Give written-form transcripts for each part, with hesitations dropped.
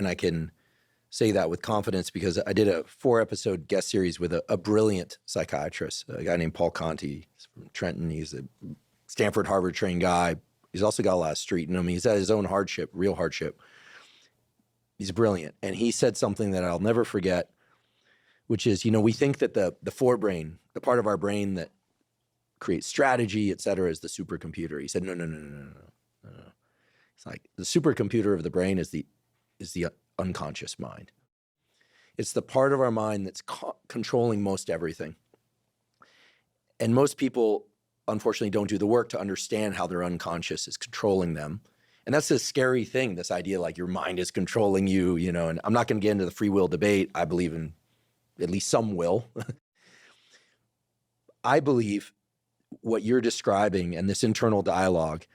and I can say that with confidence because I did a 4-episode guest series with a brilliant psychiatrist, a guy named Paul Conti. He's from Trenton. He's a Stanford, Harvard trained guy. He's also got a lot of street in him. He's had his own hardship, real hardship. He's brilliant. And he said something that I'll never forget, which is, we think that the forebrain, the part of our brain that creates strategy, et cetera, is the supercomputer. He said, no. It's like the supercomputer of the brain is the unconscious mind. It's the part of our mind that's controlling most everything. And most people, unfortunately, don't do the work to understand how their unconscious is controlling them. And that's a scary thing, this idea like your mind is controlling you, and I'm not going to get into the free will debate. I believe in at least some will. I believe what you're describing and this internal dialogue,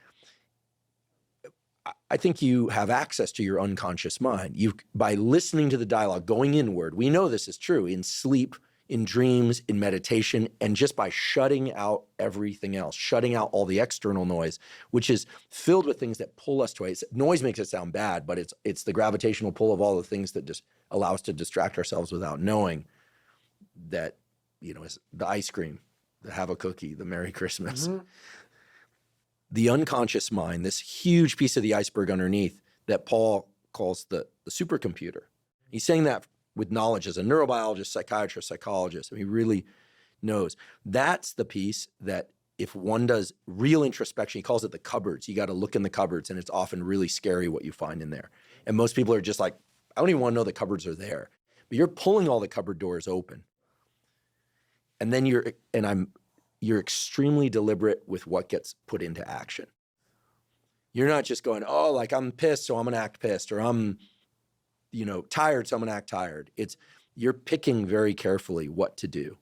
I think you have access to your unconscious mind. By listening to the dialogue, going inward, we know this is true in sleep, in dreams, in meditation, and just by shutting out everything else, shutting out all the external noise, which is filled with things that pull us to it. Noise makes it sound bad, but it's the gravitational pull of all the things that just allow us to distract ourselves without knowing that, is the ice cream, the have a cookie, the Merry Christmas. Mm-hmm. The unconscious mind, this huge piece of the iceberg underneath that Paul calls the supercomputer. He's saying that with knowledge as a neurobiologist, psychiatrist, psychologist. He really knows. That's the piece that if one does real introspection, he calls it the cupboards. You got to look in the cupboards, and it's often really scary what you find in there. And most people are just like, I don't even want to know the cupboards are there. But you're pulling all the cupboard doors open. And then you're extremely deliberate with what gets put into action. You're not just going, I'm pissed, so I'm going to act pissed, or I'm tired, so I'm going to act tired. You're picking very carefully what to do.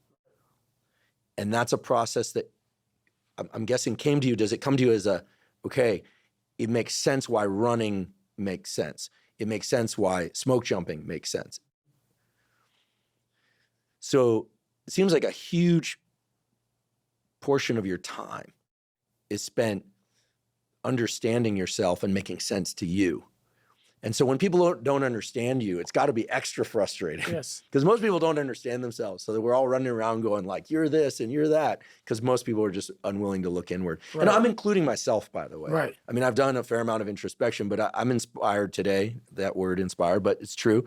And that's a process that I'm guessing came to you. Does it come to you as it makes sense why running makes sense. It makes sense why smoke jumping makes sense. So it seems like a huge portion of your time is spent understanding yourself and making sense to you. And so when people don't understand you, it's got to be extra frustrating. Yes. Because most people don't understand themselves. So that we're all running around going like, you're this and you're that. Because most people are just unwilling to look inward. Right. And I'm including myself, by the way. Right. I've done a fair amount of introspection, but I'm inspired today, that word inspired, but it's true.